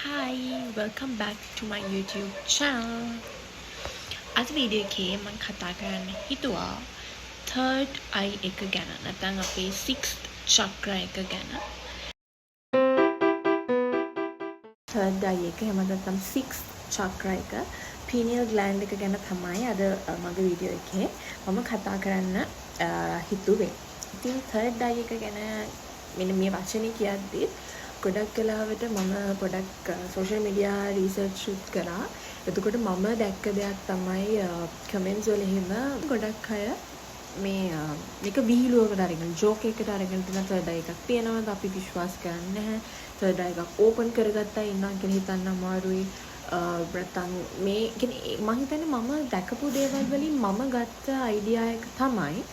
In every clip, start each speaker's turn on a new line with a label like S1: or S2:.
S1: Hi, welcome back to my YouTube channel. අද video එකේ මම කතා කරන්න හිතුවා third eye එක ගැන. නැත්නම් අපේ sixth chakra එක ගැන. third eye එක එහෙම නැත්නම් sixth chakra එක pineal gland එක ගැන තමයි අද මගේ වීඩියෝ එකේ මම කතා කරන්න හිතුවේ. ඉතින් third eye එක ගැන මෙන්න මේ වචනේ කියද්දී ගොඩක් කලාවට මම පොඩක් සෝෂල් මීඩියා රිසර්ච් උත් කරා. එතකොට මම දැක්ක දෙයක් තමයි කමෙන්ට්ස් වල එහෙම ගොඩක් අය මේක විහිළුවකට අරගෙන ජෝක් එකකට අරගෙන තියෙන third eye එකක් තියෙනවාද අපි විශ්වාස කරන්නේ නැහැ. third eye එකක් ඕපන් කරගත්තා ඉන්නවා කියලා හිතන්න අමාරුයි. නැත්නම් මේ කියන්නේ මම හිතන්නේ මම දැකපු දේවල් වලින් මම ගත්ත අයිඩියා එක තමයි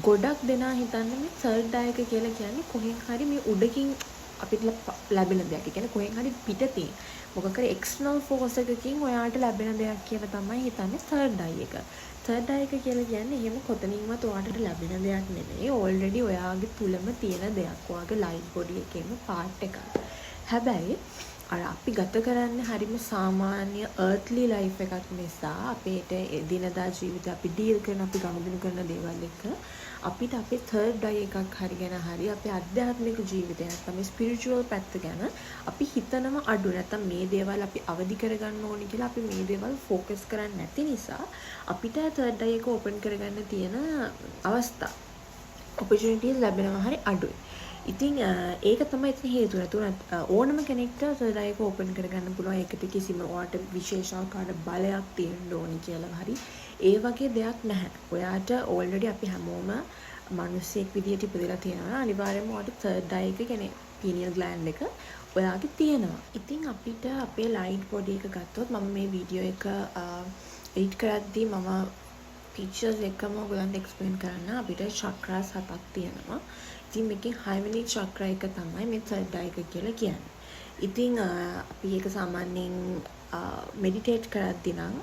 S1: ගොඩක් දෙනා හිතන්නේ මේ third eye එක කියලා කියන්නේ කොහෙන් හරි මේ උඩකින් අපිට ලැබෙන දෙයක්. ඒ කියන්නේ කොහෙන් හරි පිටතින් මොකක් හරි එක්ස්ටර්නල් ෆෝස් එකකින් ඔයාට ලැබෙන දෙයක් කියලා තමයි හිතන්නේ third eye එක. third eye එක කියලා කියන්නේ එහෙම කොතනින්වත් ඔයාට ලැබෙන දෙයක් නෙමෙයි. ඕල්රෙඩි ඔයාගේ තුලම තියෙන දෙයක්. ඔයාගේ ලයිට් බොඩි එකේම පාර්ට් එකක්. හැබැයි අර අපි ගත කරන්නේ හරිම සාමාන්‍ය earthly life එකක් නිසා අපේට එදිනදා ජීවිතේ අපි ඩීල් කරන අපි ගනුදෙනු කරන දේවල් එක්ක අපිට අපේ third eye එකක් හරි ගැන හරි අපේ අධ්‍යාත්මික ජීවිතය නැත්නම් ස්පිරිචුවල් පැත්ත ගැන අපි හිතනම අඩු නැත්නම් මේ දේවල් අපි අවදි කරගන්න ඕනි කියලා අපි මේ දේවල් ફોකස් කරන්නේ නැති නිසා අපිට third eye එක ඕපන් කරගන්න තියෙන අවස්ථා opportunities ලැබෙනවා හරි අඩුයි. ඉතින් ඒක තමයි ඉතින් හේතුව. නැතුණත් ඕනම කෙනෙක්ට third eye එක ඕපන් කරගන්න පුළුවන්. ඒකට කිසිම ඔයාට විශේෂාකාර බලයක් තියෙන්න ඕනි කියලා හරි ඒ වගේ දෙයක් නැහැ. ඔයාට ඕල්රෙඩි අපි හැමෝම මිනිස්සෙක් විදියට ඉපදලා තියෙනවා. අනිවාර්යයෙන්ම ඔයාට third eye එක කියන්නේ pineal gland එක ඔයාගේ තියෙනවා. ඉතින් අපිට අපේ light body එක ගත්තොත් මම මේ වීඩියෝ එක edit කරද්දී මම pictures එකම ඔයගලන්ට explain කරන්න අපිට chakras 7ක් තියෙනවා. ඉතින් මේකේ 6 වෙනි chakra එක තමයි මේ third eye එක කියලා කියන්නේ. ඉතින් අපි ඒක සාමාන්‍යයෙන් meditate කරද්දී නම්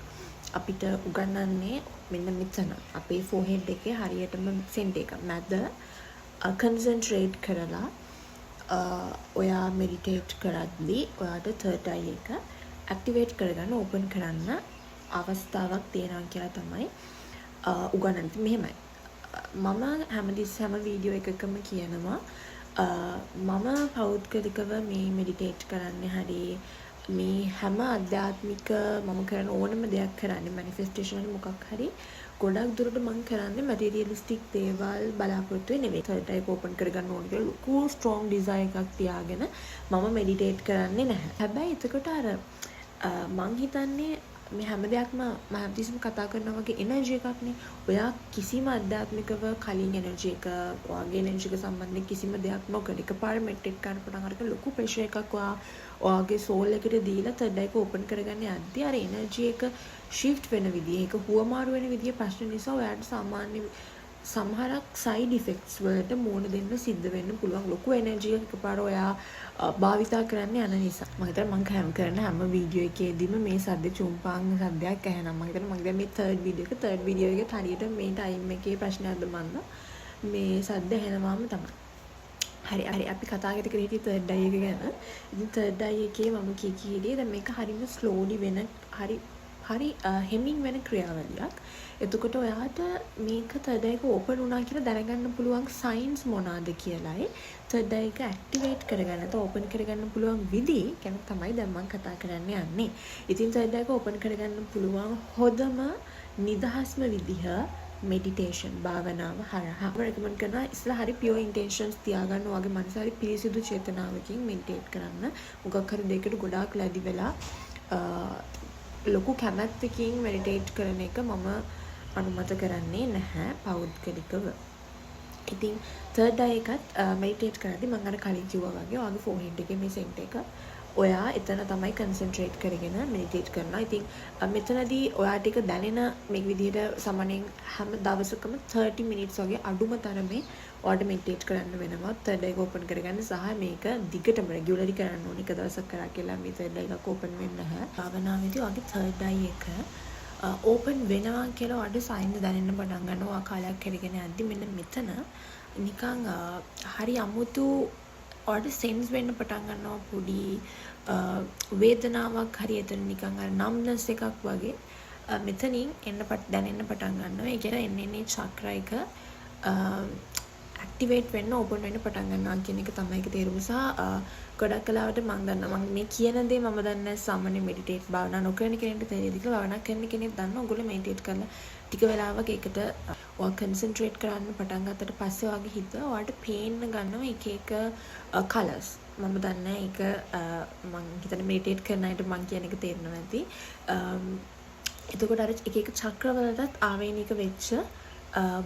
S1: අපිට උගන්වන්නේ මෙන්න මෙතන අපේ forehead එකේ හරියටම center එක මැද concentrate කරලා ඔයා meditate කරද්දී ඔයාට third eye එක activate කරගන්න open කරන්න අවස්ථාවක් තියෙනවා කියලා තමයි උගන්වන්නේ. මෙහෙමයි. මම හැම වීඩියෝ එකකම කියනවා මම පෞද්ගලිකව මේ මෙඩිටේට් කරන්නේ හරි මේ හැම අධ්‍යාත්මික මම කරන ඕනම දෙයක් කරන්නේ මැනිෆෙස්ටේෂන් මොකක් හරි ගොඩක් දුරට මම කරන්නේ මැටීරියලිස්ටික් දේවල් බලාපොරොත්තු වෙන්නේ නෙවෙයි. third eye ඕපන් කරගන්න ඕන කියලා ලොකු ස්ට්‍රෝං ඩිසයර් එකක් තියාගෙන මම මෙඩිටේට් කරන්නේ නැහැ. හැබැයි එතකොට අර මං හිතන්නේ මේ හැම දෙයක්ම මම හැමතිස්සෙම කතා කරනවා වගේ එනර්ජි එකක්නේ. ඔයා කිසිම අධ්‍යාත්මිකව කලින් එනර්ජි එක ඔයාගේ එනර්ජි එක සම්බන්ධයෙන් කිසිම දෙයක් නොකර එකපාර මෙඩිටේට් කරන පටන් අරගෙන ලොකු ප්‍රෙෂර් එකක් ඔයාගේ සෝල් එකට දීලා third eye එක ඕපන් කරගන්න යද්දී අර එනර්ජි එක shift වෙන විදිය ඒක හුවමාරු වෙන විදිය ප්‍රශ්න නිසා ඔයාට සාමාන්‍ය සමහරක් side effects වලට මුහුණ දෙන්න සිද්ධ වෙන්න පුළුවන්. ලොකු එනර්ජි එකක් එකපාර ඔයා භාවිතා කරන්න යන නිසා. මම හිතන්නේ මම කරන හැම වීඩියෝ එකේදීම මේ සද්ද චුම්පාංග සද්දයක් ඇහෙනවා. මම හිතන්නේ මගේ මේ third වීඩියෝ එකේ හරියට මේ ටයිම් එකේ ප්‍රශ්නයක්ද මන්ද මේ සද්ද ඇහෙනවාම තමයි. හරි අපි කතා කරගෙන හිටියේ third eye එක ගැන. ඉතින් third eye එකේ මම කීකීදී දැන් මේක හරිම slowly වෙන හරි හෙමින් වෙන ක්‍රියාවලියක්. එතකොට ඔයාට මේක third eye එක ඕපන් වුණා කියලා දැනගන්න පුළුවන් signs මොනවාද කියලායි third eye එක activate කරගන්න නැත්නම් ඕපන් කරගන්න පුළුවන් විදිහ ගැන තමයි දැන් මම කතා කරන්න යන්නේ. ඉතින් third eye එක ඕපන් කරගන්න පුළුවන් හොඳම නිදහස්ම විදිහ meditation භාවනාව හරහා recommend කරනවා. ඉස්සලා හරි pure intentions තියාගන්න ඔයාගේ මනස හරි පිරිසිදු චේතනාවකින් meditate කරන්න. මොකක් හරි දෙයකට ගොඩාක් ලැබි වෙලා ලොකු කැමැත්තකින් මෙඩිටේට් කරන එක මම අනුමත කරන්නේ නැහැ පෞද්ගලිකව. ඉතින් third eye එකත් මෙඩිටේට් කරද්දී මම අර කලින් කිව්වා වගේ ඔයාගේ forehead එකේ මේ center එක ඔයා එතන තමයි concentrate කරගෙන මෙඩිටේට් කරනවා. ඉතින් මෙතනදී ඔයාට ඒක දැනෙන මේ විදිහට සාමාන්‍යයෙන් හැම දවසකම 30 minutes වගේ අඩුම තරමේ ඔයාට මෙඩිටේට් කරන්න වෙනවා. third eye එක open කරගන්න සහ මේක දිගටම regularly කරන්න ඕනේ. එක දවසක් කරා කියලා මේ third eye එක open වෙන්නේ නැහැ. භාවනාවේදී ඔයාගේ third eye එක ඕපන් වෙනවා කියලා ඔයාට සයින් දැනෙන්න පටන් ගන්නවා. කාලයක් කරගෙන යද්දි මෙන්න මෙතන නිකන් හරි අමුතු ඔයාලට සෙන්ස් වෙන්න පටන් ගන්නවා පොඩි වේදනාවක් හරි එතන නිකන් අර නම්නස් එකක් වගේ මෙතනින් දැනෙන්න පටන් ගන්නවා. ඒ කියන්නේ එන්නේ චක්‍රයක ඇක්ටිවේට් වෙන්න ඕපන් වෙන්න පටන් ගන්නවා කියන එක තමයි ඒක තේරුම. සහ ගොඩක් කලාවට මම දන්නවා මම මේ කියන දේ මම දන්නේ සාමාන්‍ය මෙඩිටේට් භාවනා නොකරන කෙනෙක්ට තේරෙයිද කියලා. භාවනා කරන කෙනෙක් දන්නවා ඔයගොල්ලෝ මෙඩිටේට් කරලා ටික වෙලාවක ඒකට ඔයා කන්සන්ට්‍රේට් කරන්න පටන් ගත්තට පස්සේ ඔයාගේ හිත ඔයාලට පේන්න ගන්නවා එක එක කලර්ස්. මම දන්නේ ඒක මම හිතන්නේ මෙඩිටේට් කරන අයට මම කියන එක තේරෙනවා නැති. එතකොට අර එක එක චක්‍රවලටත් ආවේනික වෙච්ච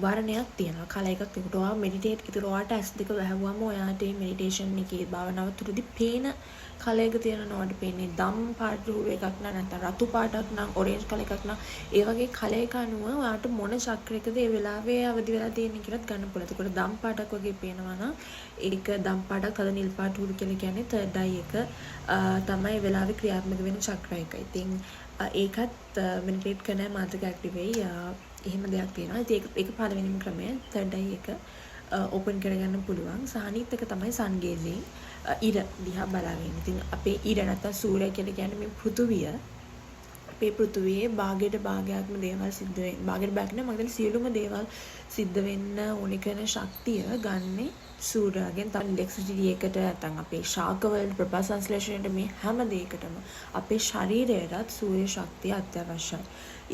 S1: වර්ණයක් තියෙනවා. කල එකක් තිබුට ඔයා මෙඩිටේට් ඉතින් ඔයාට ඇස් දෙක වැහුවම ඔයාට මේ මෙඩිටේෂන් එකේ භාවනාව තුරදී පේන කල එක තියෙනවා. ඔයාට පේන්නේ දම් පාට එකක් නැත්නම් රතු පාටක් නම් ඔරේන්ජ් කල එකක් නම් ඒ වගේ කල එක අනුව ඔයාට මොන චක්‍රයකද ඒ වෙලාවේ අවදි වෙලා තියෙන්නේ කියලාත් ගන්න පුළුවන්. එතකොට දම් පාටක් වගේ පේනවා නම් ඒක දම් පාටක් අද නිල් පාට උඩු කියලා කියන්නේ තර්ඩ් අයි එක තමයි වෙලාවේ ක්‍රියාත්මක වෙන චක්‍රය එක. ඉතින් ඒකත් මෙඩිටේට් කරන මාතක ඇක්ටිව් වෙයි. එහෙම දෙයක් තියෙනවා. ඉතින් ඒක පළවෙනිම ක්‍රමය තර්ඩ් අයි එක ඕපන් කරගන්න පුළුවන්. සහ අනිත් එක තමයි සන් ගේසින් ඉර දිහා බලාගෙන. ඉතින් අපේ ඉර නැත්නම් සූර්යය කියලා කියන්නේ මේ පෘථුවිය. අපේ පෘථුවියේ භාගයට භාගයක්ම දේවල් සිද්ධ වෙන්නේ. භාගයට භාගයක් නෙවෙයි මම කියන්නේ සියලුම දේවල් සිද්ධ වෙන්න ඕනේ කරන ශක්තිය ගන්නේ සූර්යයෙන්. තමයි ඉලෙක්ට්‍රිසිටි එකට නැත්නම් අපේ ශාක වලට ප්‍රභා සංශ්ලේෂණයට මේ හැම දෙයකටම අපේ ශරීරයටත් සූර්ය ශක්තිය අත්‍යවශ්‍යයි.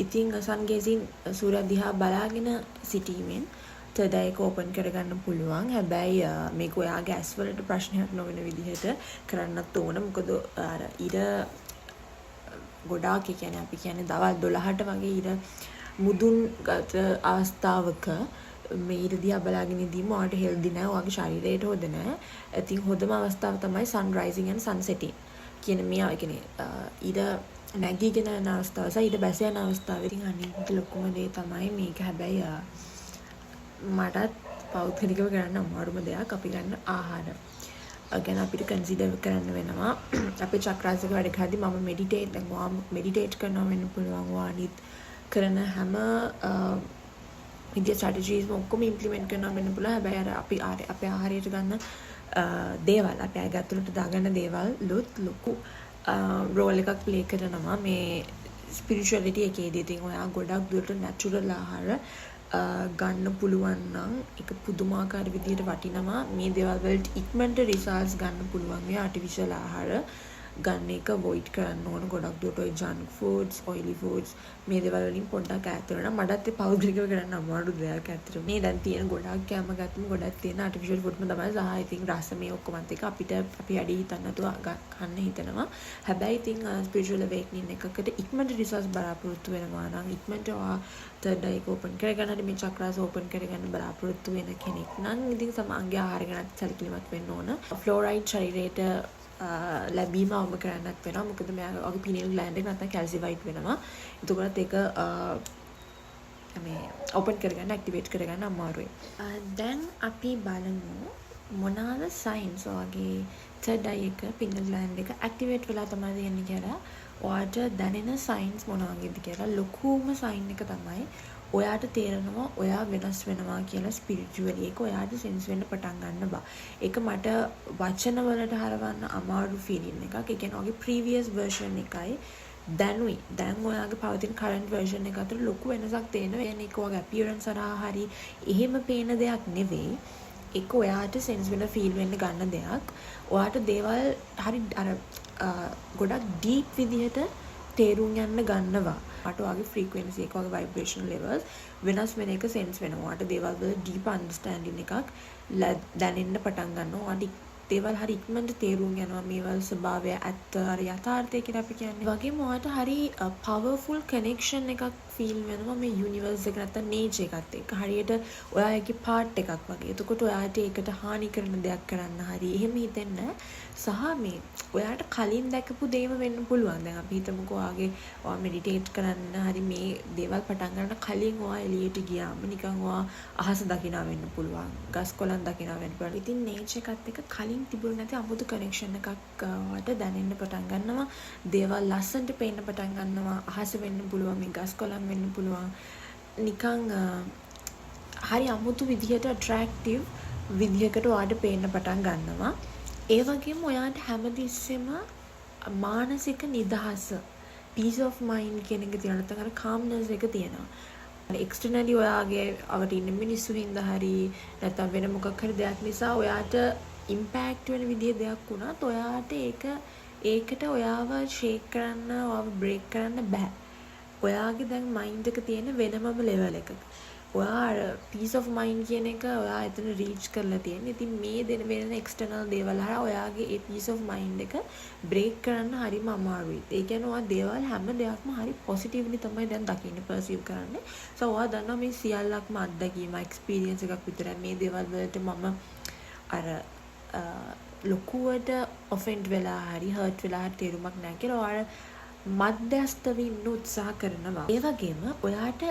S1: ඉතින් සන් ගේසින් සූර්ය දිහා බලාගෙන සිටීමෙන් තර්ඩ් අයි එක ඕපන් කරගන්න පුළුවන්. හැබැයි මේක ඔයාගේ ඇස් වලට ප්‍රශ්නයක් නොවන විදිහට කරන්නත් ඕන. මොකද අර ඉර ගොඩාක් කියන්නේ අපි කියන්නේ දවල් 12ට වගේ ඉර මුදුන් ගත අවස්ථාවක මේ ඉර දිහා බලාගෙන ඉඳීම ඔයාලට හෙල්දි නෑ. ඔයාගේ ශරීරයට හොඳ නෑ. ඉතින් හොඳම අවස්ථාව තමයි සන් රයිසින් and සන් සෙටින් කියන මේ කියන්නේ ඉර නැගීගෙන යන අවස්ථාව සහ ඊට බැස යන අවස්ථාව. ඉතින් අනිත් ලොකුම දේ තමයි මේක. හැබැයි මටත් පෞද්ගලිකව කරන්න අමාරුම දෙයක් අපි ගන්න ආහාර ගැන අපිට කන්සිඩර් කරන්න වෙනවා. අපේ චක්‍රාසක වැඩ කරද්දී මම මෙඩිටේට් කරනවා වෙන්න පුළුවන්. අනිත් කරන හැම විදිය ස්ට්‍රැටජිස් ඔක්කොම ඉම්ප්ලිමන්ට් කරනවා වෙන්න පුළුවන්. හැබැයි අර අපි අපේ ආහාරයට ගන්න දේවල් අපේ ඇඟ ඇතුළට දාගන්න දේවල් ලොකු රෝල් එකක් ප්ලේ කරනවා මේ ස්පිරිචුවලිටි එකේදී. ඉතින් ඔයා ගොඩක් දුරට නැචරල් ආහාර ගන්න පුළුවන් නම් ඒක පුදුමාකාර විදිහට වටිනවා. මේ දේවල් වලට ඉක්මනට රිසල්ට්ස් ගන්න පුළුවන් මේ ආටිෆිෂල් ආහාර ගන්න එක අවොයිඩ් කරන්න ඕන. ගොඩක් දුරට ඔය ජන්ක් ෆුඩ්ස්, ඔයිලි ෆුඩ්ස් මේ දේවල් වලින් පොඩ්ඩක් ඈත් වෙනවා. මටත් ඒ පෞද්ගලිකව කරන්න අමාරු දෙයක් ඇත්තට. මේ දැන් තියෙන ගොඩක් කැම ගත්තම ගොඩක් තියෙන ආටිෆිෂල් ෆුඩ්ම තමයි. සහ ඉතින් රස මේ ඔක්කොමත් එක අපිට අපි වැඩි හිතන්න නැතුව කන්න හිතනවා. හැබැයි ඉතින් ස්පිරිචුවල් අවේක්නින් එකකට ඉක්මනට රිසල්ට්ස් බලාපොරොත්තු වෙනවා නම් ඉක්මනට ඔයා තර්ඩ් අයි එක ඕපන් කරගන්න මේ චක්‍රාස ඕපන් කරගන්න බලාපොරොත්තු වෙන කෙනෙක් නම් ඉතින් සමාංගය ආහාර ගැන සැලකිලිමත් වෙන්න ඕන. ෆ්ලෝරයිඩ් ශරීරයට ලැබීම අවම කරන්නත් වෙනවා. මොකද මෙයාගේ පිනියල් ග්ලෑන්ඩ් එක නැත්නම් කැල්සිෆයිඩ් වෙනවා. එතකොට ඒක මේ ඕපන් කරගන්න ඇක්ටිවේට් කරගන්න අමාරුයි. දැන් අපි බලමු මොනවාද සයින්ස් වගේ තර්ඩ් අයි එක පිනියල් ග්ලෑන්ඩ් එක ඇක්ටිවේට් වෙලා තමයි දෙන්නේ කියලා ඔයාට දැනෙන සයින්ස් මොනවා වගේද කියලා. ලොකුම සයින් එක තමයි ඔයාට තේරෙනවා ඔයා වෙනස් වෙනවා කියලා ස්පිරිචුවලි. ඒක ඔයාට සෙන්ස් වෙන්න පටන් ගන්න බා. ඒක මට වචන වලට හරවන්න අමාරු ෆීලින් එකක්. ඒ කියන්නේ ඔයාගේ ප්‍රීවියස් version එකයි දැනුයි. දැන් ඔයාගේ පවතින current version එක අතර ලොකු වෙනසක් තේරෙනවා. يعني ඒක ඔයාගේ appearance හරහා හරි එහෙම පේන දෙයක් නෙවෙයි. ඒක ඔයාට සෙන්ස් වෙන ෆීල් වෙන්න ගන්න දෙයක්. ඔයාට දේවල් හරි අර ගොඩක් ඩීප් විදිහට තේරුම් යන්න ගන්නවා. අට ඔයාගේ frequency එක ඔයාගේ vibration levels වෙනස් වෙන එක sense වෙනවා. ඔයාට දේවල් වල deep understanding එකක් දැනෙන්න පටන් ගන්නවා. ඔයාට දේවල් හරි ඉක්මනට තේරුම් යනවා. මේවල් ස්වභාවය ඇත්ත හරි යථාර්ථය කියලා අපි කියන්නේ. වගේම ඔයාට හරි powerful connection එකක් feel වෙනවා මේ universe එක නැත්නම් nature එකත් එක්ක. හරියට ඔයාගේ part එකක් වගේ. එතකොට ඔයාට ඒකට හානි කරන දෙයක් කරන්න හරි එහෙම හිතෙන්න සහ මේ ඔයාට කලින් දැකපු දේම වෙන්න පුළුවන්. දැන් අපි හිතමුකෝ ඔයා මෙඩිටේට් කරන්න හරි මේ දේවල් පටන් ගන්න කලින් ඔයා එළියට ගියාම නිකන් ඔයා අහස දකිනා වෙන්න පුළුවන්. ගස් කොළන් දකිනා වෙන්න පුළුවන්. ඉතින් nature එකත් එක්ක කලින් තිබුණ නැති අමුතු කනෙක්ෂන් එකක් ඔයාට දැනෙන්න පටන් ගන්නවා. දේවල් ලස්සනට පේන්න පටන් ගන්නවා. අහස වෙන්න පුළුවන්, මේ ගස් කොළන් වෙන්න පුළුවන්. නිකන් හරි අමුතු විදිහට attractive විදිහකට ඔයාට පේන්න පටන් ගන්නවා. ඒ වගේම ඔයාට හැමතිස්සෙම මානසික නිදහස peace of mind කියන එක තියෙනවා. නැත්නම් අර calmness එක තියෙනවා. එක්ස්ටර්නලි ඔයාගේ අවට ඉන්න මිනිස්සු හින්දා හරි නැත්නම් වෙන මොකක් හරි දෙයක් නිසා ඔයාට ඉම්පැක්ට් වෙන විදිහේ දෙයක් වුණත් ඔයාට ඒකට ඔයාව ෂේක් කරන්න, ඔයාව බ්‍රේක් කරන්න බෑ. ඔයාගේ දැන් මයින්ඩ් එක තියෙන වෙනමම ලෙවල් එකක. ඔයා peace of mind කියන එක ඔයා එතන රීච් කරලා තියෙන. ඉතින් මේ වෙන එක්ස්ටර්නල් දේවල් හරහා ඔයාගේ ඒ peace of mind එක බ්‍රේක් කරන්න හරිම අමාරුයි. ඒ කියන්නේ ඔයා දේවල් හැම දෙයක්ම හරි පොසිටිව්ලි තමයි දැන් දකින්න පර්සීව් කරන්නේ. සෝ ඔයා දන්නවා මේ සියල්ලක්ම අත්දැකීම එක්ස්පීරියන්ස් එකක් විතරයි. මේ දේවල් වලට මම අර ලොකුවට ඔෆෙන්ඩ් වෙලා හරි හර්ට් වෙලා හරි තේරුමක් නැහැ කියලා ඔයාලා මධ්‍යස්ථව ඉන්න උත්සාහ කරනවා. ඒ වගේම ඔයාට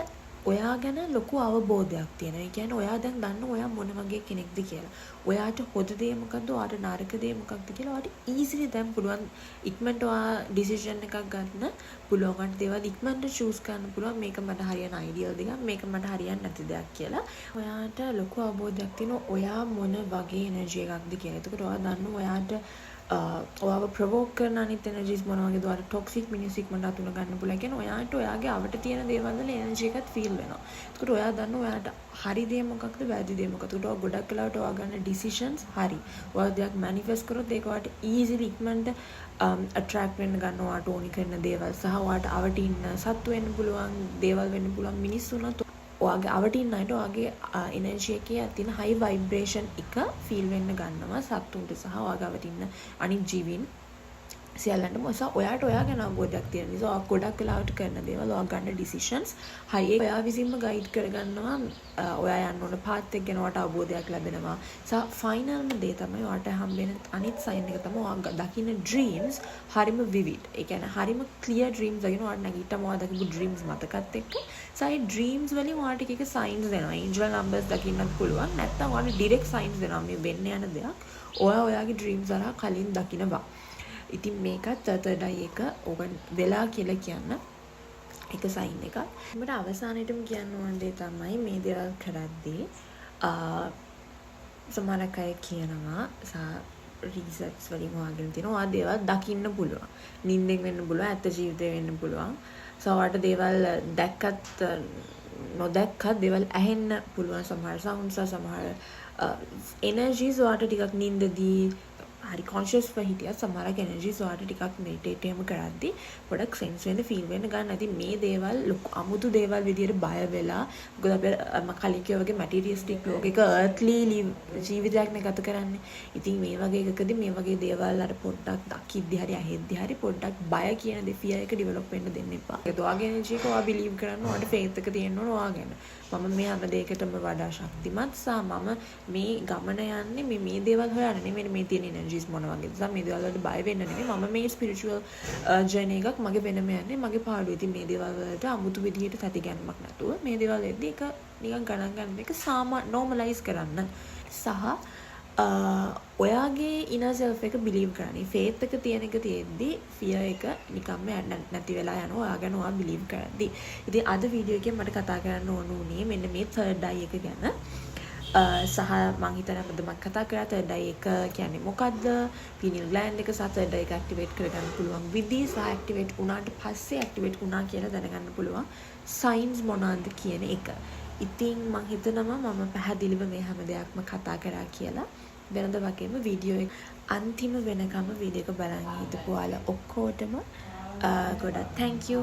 S1: ඔයා ගැන ලොකු අවබෝධයක් තියෙනවා. ඒ කියන්නේ ඔයා දැන් දන්න ඔයා මොන වගේ කෙනෙක්ද කියලා. ඔයාට හොඳ දේ මොකද්ද, ඔයාට නරක දේ මොකක්ද කියලා ඔයාට ඊසිලි දැන් පුළුවන් ඉක්මනට ඔයා ඩිසිෂන් එකක් ගන්න පුළුවන්. ඔයාට දේවල් ඉක්මනට චූස් කරන්න පුළුවන්. මේක මට හරියන අයිඩියල් දෙයක්, මේක මට හරියන්නේ නැති දෙයක් කියලා. ඔයාට ලොකු අවබෝධයක් තියෙනවා ඔයා මොන වගේ එනර්ජි එකක්ද කියලා. එතකොට ඔයා දන්න ඔයාට ඔයාව ප්‍රොවෝක් කරන අනිත් එනර්ජිස් මොනවා වගේද, ඔයාට ටොක්සික් මිනිස්සු ඉක්මනට අතුන ගන්න පුළුවන්. කියන්නේ ඔයාට ඔයාගේ අවට තියෙන දේවල් වල එනර්ජි එකක් ෆීල් වෙනවා. ඒකට ඔයා දන්න ඔයාට හරි දේ මොකක්ද, වැරදි දේ මොකක්ද. ඒකට ඔයා ගොඩක් වෙලාවට ඔයා ගන්න ඩිසිෂන්ස් හරි. ඔයා දෙයක් මැනිෆෙස්ට් කරොත් ඒක ඔයාට ඊසිලි ඉක්මනට අට්‍රැක්ට් වෙන්න ගන්න ඔයාට ඕනි කරන දේවල් සහ ඔයාට අවට ඉන්න සත්තු වෙන්න පුළුවන් දේවල් වෙන්න පුළුවන් මිනිස්සු උනත් ඔයාගේ අවට ඉන්න අයට ඔයාගේ එනර්ජි එකේ තියෙන හයි ভাইබ්‍රේෂන් එක ෆීල් වෙන්න ගන්නවා සත්තුන්ට සහ ඔයාගේ අවට ඉන්න අනිත් ජීවීන් සියල්ලන්ටම. ඔයාට ඔයා ගැන අවබෝධයක් තියෙන නිසා ඔයා ගොඩක් වෙලාවට කරන දේවල්, ඔයා ගන්න ඩිසිෂන්ස් හරි ඔයා විසින්ම ගයිඩ් කරගන්නවා. ඔයා යන්න ඕන පාත් එක ගැන ඔයාට අවබෝධයක් ලැබෙනවා. ෆයිනල්ම දේ තමයි ඔයාට හම්බෙන අනිත් සයින් එක තමයි ඔයා දකින්න ඩ්‍රීම්ස් හරිම විවිඩ්. ඒ කියන්නේ හරිම ක්ලියර් ඩ්‍රීම්ස් වගේ ඔයාට නැගිට්ටම ඔයා දකිපු ඩ්‍රීම්ස් මතකත් එක්ක සයි ඩ්‍රීම්ස් වලින් ඔයාට එක සයින්ස් දෙනවා. ඒන්ජල් නම්බර්ස් දකින්නත් පුළුවන්. නැත්නම් ඔයාට ඩිරෙක්ට් සයින්ස් දෙනවා මේ වෙන්න යන දෙයක්. ඔයා ඔයාගේ ඩ්‍රීම්ස් හරහා කලින් දකිනවා. ඉතින් මේකත් තර්ඩ් අයි එක ඕක වෙලා කියලා කියන්න එක සයින් එකක්. මට අවසානයේටම කියන්න ඕන දේ තමයි මේ දේවල් කරද්දී සමහරක් අය කියනවා රිසර්ච් වලින් හොයාගෙන තියෙනවා ඔයා දේවල් දකින්න පුළුවන්. නිින්දෙන් වෙන්න පුළුවන්, ඇත්ත ජීවිතේ වෙන්න පුළුවන්. ඔයාට දේවල් දැක්කත් නොදැක්කත් දේවල් ඇහෙන්න පුළුවන්. සමහර සවුන්ඩ්ස් සමහර එනර්ජිස් ඔයාට ටිකක් නිින්දදී හරි කොන්ෂියස්ව හිටියත් සමහරක් එනර්ජිස් ඔයාට ටිකක් මෙඩිටේට් එහෙම කරද්දී පොඩක් සෙන්ස් වෙන්න ෆීල් වෙන්න ගන්න. ඉතින් මේ දේවල් අමුතු දේවල් විදියට බය වෙලා මොකද අපි කලින් කිව්වා වගේ මැටීරියලිස්ටික් ලෝකයක අර්ත්ලි ජීවිතයක් නේ ගත කරන්නේ. ඉතින් මේ වගේ එකකදී මේ වගේ දේවල් අර පොඩ්ඩක් දකිද්දි හරි ඇහෙද්දි හරි පොඩ්ඩක් බය කියන දේ ෆියර් එක ඩෙවලොප් වෙන්න දෙන්න එපා. ඒක ඔයාගේ එනර්ජි එක ඔයා බිලීව් කරන්න, ඔයාට ෆේත් එක තියෙන්න ඕන ඔයා ගැන. මම මේ හැම දෙයකටම වඩා ශක්තිමත් සහ මම මේ ගමන යන්නේ මේ දේවල් හොයන්න නෙමෙයි මේ තියෙන එනර්ජිස් මොන වගේද සහ මේ දේවල් වලට බය වෙන්න නෙමෙයි මම මේ ස්පිරිචුවල් ජර්නි එකක් මගේ වෙනම යන්නේ මගේ පාඩුවේ. ඉතින් මේ දේවල් වලට අමුතු විදියට තැති ගැනීමක් නැතුව මේ දේවල් එද්දි එක නිකන් ගණන් ගන්න එක නෝමලයිස් කරන්න සහ ඔයාගේ ඉනර් සෙල්ෆ් එක බිලීව් කරන්න. ෆේත් එක තියෙන එක තියෙද්දි ෆියර් එක නිකම්ම නැති වෙලා යනවා ඔයා ගැන ඔයා බිලීව් කරද්දි. ඉතින් අද වීඩියෝ එකෙන් මට කතා කරන්න ඕන උනේ මෙන්න මේ තර්ඩ් අයි එක ගැන. සහ මං හිතන අපිට මම කතා කරා තර්ඩ් අයි එක කියන්නේ මොකද්ද? පිනියල් ග්ලෑන්ඩ් එක සහ තර්ඩ් අයි එක ඇක්ටිවේට් කරගන්න පුළුවන් විදිහ සහ ඇක්ටිවේට් වුණාට පස්සේ ඇක්ටිවේට් වුණා කියලා දැනගන්න පුළුවන් සයින්ස් මොනවාද කියන එක. ඉතින් මං හිතනවා මම පැහැදිලිව මේ හැම දෙයක්ම කතා කරා කියලා. වෙනද වගේම වීඩියෝ එක අන්තිම වෙනකම වීඩියෝ එක බලන් හිටපු ඔයාලා ඔක්කොටම ගොඩක් thank you.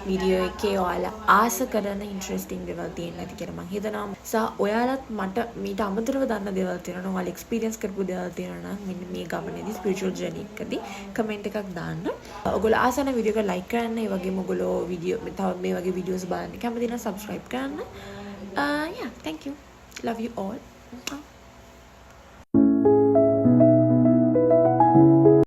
S1: වීඩියෝ එකේ ඔයාලා ආස කරන ඉන්ටරෙස්ටිං දේවල් තියෙන නැති කියලා මං හිතනවා. ඔයාලත් මට මීට අමතරව දන්න දේවල් තියෙනවා. ඔයාලා එක්ස්පීරියන්ස් කරපු දේවල් තියෙනවා නම් මෙන්න මේ ගමනේදී ස්පිරිචුවල් ජර්නි එකදී කමෙන්ට් එකක් දාන්න. ඔයගොල්ලෝ ආසන වීඩියෝ එක ලයික් කරන්න. ඒ වගේම ඔයගොල්ලෝ තව මේ වගේ වීඩියෝස් බලන්න කැමති නම් සබ්ස්ක්‍රයිබ් කරන්න. Yeah, thank you. Love you all.